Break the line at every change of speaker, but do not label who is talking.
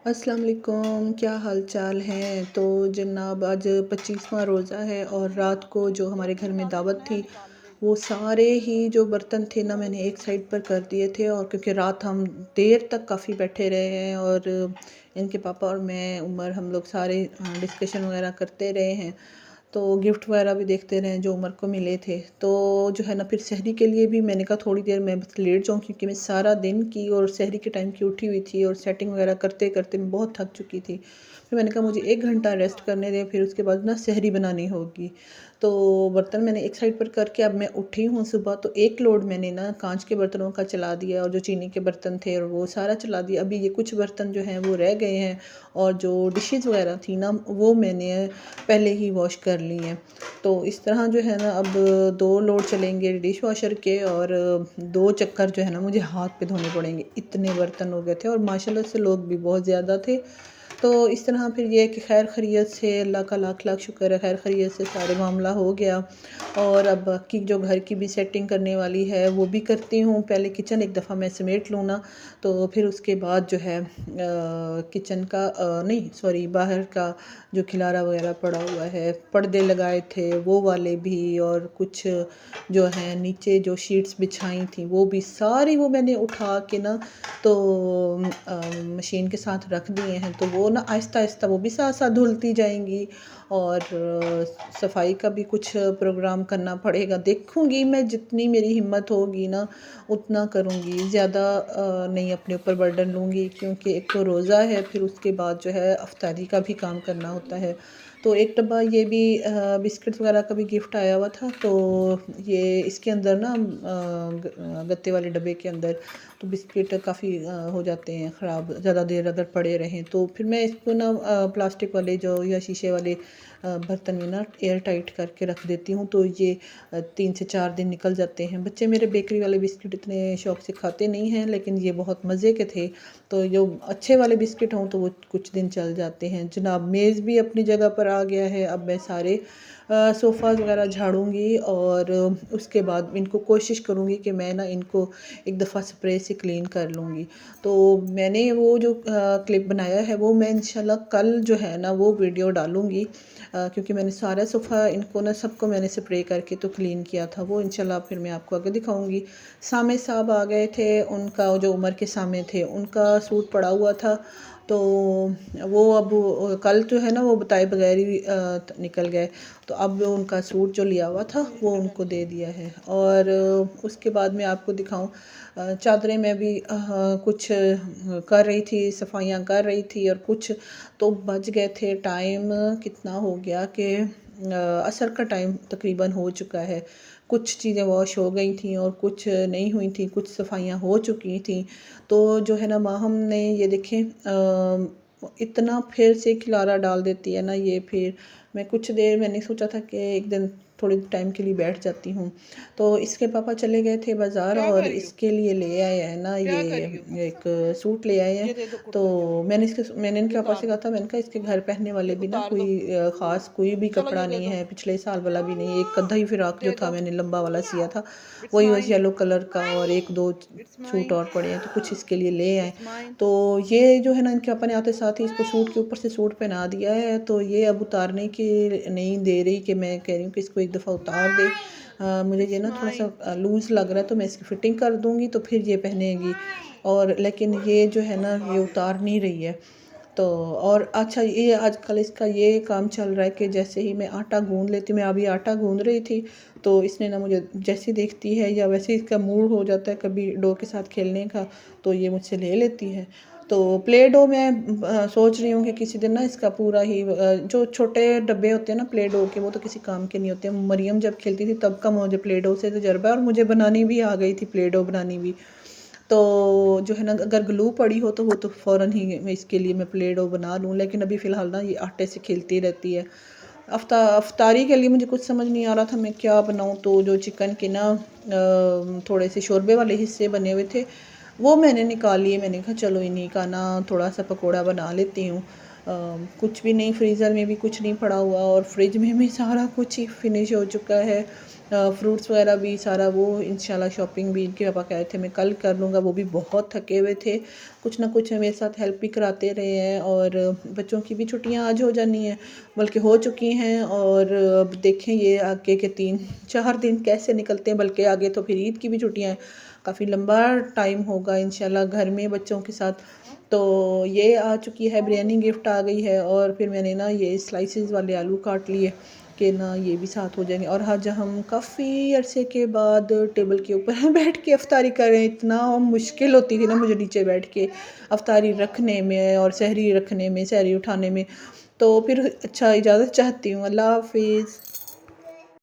अस्सलाम वालेकुम, क्या हाल चाल है। तो जनाब आज 25वां रोज़ा है और रात को जो हमारे घर में दावत थी वो सारे ही जो बर्तन थे ना मैंने एक साइड पर कर दिए थे। और क्योंकि रात हम देर तक काफ़ी बैठे रहे हैं और इनके पापा और मैं उमर हम लोग सारे डिस्कशन वगैरह करते रहे हैं, तो गिफ्ट वगैरह भी देखते रहे जो उमर को मिले थे। तो जो है ना फिर सहरी के लिए भी मैंने कहा थोड़ी देर मैं बस लेट जाऊँ, क्योंकि मैं सारा दिन की और सहरी के टाइम की उठी हुई थी और सेटिंग वगैरह करते करते मैं बहुत थक चुकी थी। फिर मैंने कहा मुझे 1 घंटा रेस्ट करने दें, फिर उसके बाद ना सहरी बनानी होगी। तो बर्तन मैंने एक साइड पर करके अब मैं उठी हूँ सुबह, तो एक लोड मैंने ना कांच के बर्तनों का चला दिया और जो चीनी के बर्तन थे और वो सारा चला दिया। अभी ये कुछ बर्तन जो हैं वो रह गए हैं और जो डिशेज़ वगैरह थी ना वो मैंने पहले ही वॉश कर ली हैं। तो इस तरह जो है ना अब 2 लोड चलेंगे डिश वॉशर के और 2 चक्कर जो है ना मुझे हाथ पे धोने पड़ेंगे, इतने बर्तन हो गए थे और माशाल्लाह से लोग भी बहुत ज़्यादा थे। तो इस तरह फिर ये है कि खैर खैरियत से अल्लाह का लाख लाख शुक्र है, खैर खैरियत से सारे मामला हो गया। और अब बाकी जो घर की भी सेटिंग करने वाली है वो भी करती हूँ। पहले किचन एक दफ़ा मैं समेट लूँ ना, तो फिर उसके बाद जो है किचन का नहीं सॉरी बाहर का जो खिलारा वगैरह पड़ा हुआ है, पर्दे लगाए थे वो वाले भी, और कुछ जो है नीचे जो शीट्स बिछाई थी वो भी सारी वो मैंने उठा के ना तो मशीन के साथ रख दिए हैं। तो वो ना आहिस्ता आहिस्ता वो भी साथ साथ धुलती जाएंगी और सफाई का भी कुछ प्रोग्राम करना पड़ेगा। देखूंगी मैं जितनी मेरी हिम्मत होगी ना उतना करूंगी, ज़्यादा नहीं अपने ऊपर बर्डन लूँगी, क्योंकि एक तो रोज़ा है, फिर उसके बाद जो है अफ्तारी का भी काम करना होता है। तो एक डब्बा ये भी बिस्किट्स वगैरह का भी गिफ्ट आया हुआ था, तो ये इसके अंदर ना गत्ते वाले डब्बे के अंदर तो बिस्किट काफ़ी हो जाते हैं ख़राब, ज़्यादा देर अगर पड़े रहें। तो फिर मैं इसको ना प्लास्टिक वाले जो या शीशे वाले बर्तन में ना एयर टाइट करके रख देती हूँ, तो ये 3 से 4 दिन निकल जाते हैं। बच्चे मेरे बेकरी वाले बिस्किट इतने शौक़ से खाते नहीं हैं, लेकिन ये बहुत मज़े के थे। तो जो अच्छे वाले बिस्किट हों तो वो कुछ दिन चल जाते हैं। जनाब मेज़ भी अपनी जगह पर आ गया है। अब मैं सारे सोफ़ाज़ वगैरह झाड़ूंगी और उसके बाद इनको कोशिश करूँगी कि मैं ना इनको एक दफ़ा स्प्रे से क्लीन कर लूँगी। तो मैंने वो जो क्लिप बनाया है वो मैं इंशाल्लाह कल जो है ना वो वीडियो डालूँगी, क्योंकि मैंने सारा सोफ़ा इनको ना सबको मैंने स्प्रे करके तो क्लीन किया था। वो इंशाल्लाह फिर मैं आपको आगे दिखाऊँगी। सामे साहब आ गए थे, उनका जो उमर के सामे थे उनका सूट पड़ा हुआ था, तो वो अब कल जो है ना वो बताए बगैर ही निकल गए। तो अब उनका सूट जो लिया हुआ था वो उनको दे दिया है। और उसके बाद मैं आपको दिखाऊं चादरें में भी कुछ कर रही थी, सफाइयाँ कर रही थी, और कुछ तो बच गए थे। टाइम कितना हो गया कि असर का टाइम तकरीबन हो चुका है। कुछ चीज़ें वॉश हो गई थी और कुछ नहीं हुई थी, कुछ सफाइयाँ हो चुकी थी। तो जो है ना माँ हमने ये देखें इतना फिर से खिलारा डाल देती है ना ये। फिर मैं कुछ देर मैंने सोचा था कि एक दिन थोड़े टाइम के लिए बैठ जाती हूँ। तो इसके पापा चले गए थे बाज़ार और इसके लिए ले आए हैं ना ये एक सूट ले आए हैं। तो मैंने इनके पापा से कहा था, मैंने कहा इसके घर पहनने वाले भी ना कोई ख़ास कोई भी कपड़ा नहीं है, पिछले साल वाला भी नहीं। एक कद्दा ही फिराक जो था मैंने लंबा वाला सिया था, वही बस येलो कलर का, और एक दो सूट और पड़े हैं, तो कुछ इसके लिए ले आए। तो ये जो है ना इनके पापा ने आते साथ ही इसको सूट के ऊपर से सूट पहना दिया है। तो ये अब उतारने की नहीं दे रही, कि मैं कह रही हूँ कि इसको एक दफ़ा उतार दे। मुझे ये ना थोड़ा सा लूज़ लग रहा है, तो मैं इसकी फ़िटिंग कर दूँगी तो फिर ये पहनेगी। और लेकिन ये जो है ना ये उतार नहीं रही है। तो और अच्छा ये आजकल इसका ये काम चल रहा है कि जैसे ही मैं आटा गूँध लेती हूँ, मैं अभी आटा गूँध रही थी, तो इसने ना मुझे जैसे देखती है या वैसे इसका मूड हो जाता है कभी डो के साथ खेलने का, तो ये मुझसे ले लेती है। तो प्ले डो मैं सोच रही हूँ कि किसी दिन ना इसका पूरा ही जो छोटे डब्बे होते हैं ना प्ले डो के, वो तो किसी काम के नहीं होते। मरियम जब खेलती थी तब का मुझे प्ले डो से तजर्बा है, और मुझे बनानी भी आ गई थी प्ले डो बनानी भी। तो जो है ना अगर ग्लू पड़ी हो तो वो तो फ़ौरन ही मैं इसके लिए मैं प्ले डो बना लूँ, लेकिन अभी फ़िलहाल ना ये आटे से खेलती रहती है। अफ्तारी के लिए मुझे कुछ समझ नहीं आ रहा था मैं क्या बनाऊँ। तो जो चिकन के ना थोड़े से शोरबे वाले हिस्से बने हुए थे वो मैंने निकाल लिए। मैंने कहा चलो इन्हीं का ना थोड़ा सा पकोड़ा बना लेती हूँ। कुछ भी नहीं, फ्रीज़र में भी कुछ नहीं पड़ा हुआ और फ्रिज में भी सारा कुछ ही फिनिश हो चुका है। फ्रूट्स वगैरह भी सारा वो इंशाल्लाह शॉपिंग भी इनके पापा कह रहे थे मैं कल कर लूँगा, वो भी बहुत थके हुए थे। कुछ ना कुछ मेरे साथ हेल्प भी कराते रहे हैं और बच्चों की भी छुट्टियां आज हो जानी हैं, बल्कि हो चुकी हैं। और अब देखें ये आगे के 3-4 दिन कैसे निकलते हैं, बल्कि आगे तो फिर ईद की भी छुट्टियां हैं, काफ़ी लंबा टाइम होगा इंशाल्लाह घर में बच्चों के साथ। तो ये आ चुकी है बिरयानी, गिफ्ट आ गई है और फिर मैंने ना ये स्लाइसेस वाले आलू काट लिए कि ना ये भी साथ हो जाएंगे। और आज हम काफ़ी अरसे के बाद टेबल के ऊपर बैठ के अफ्तारी कर रहे हैं। इतना मुश्किल होती थी ना मुझे नीचे बैठ के अफ्तारी रखने में और सहरी रखने में, सहरी उठाने में। तो फिर अच्छा, इजाज़त चाहती हूँ, अल्लाह हाफिज़।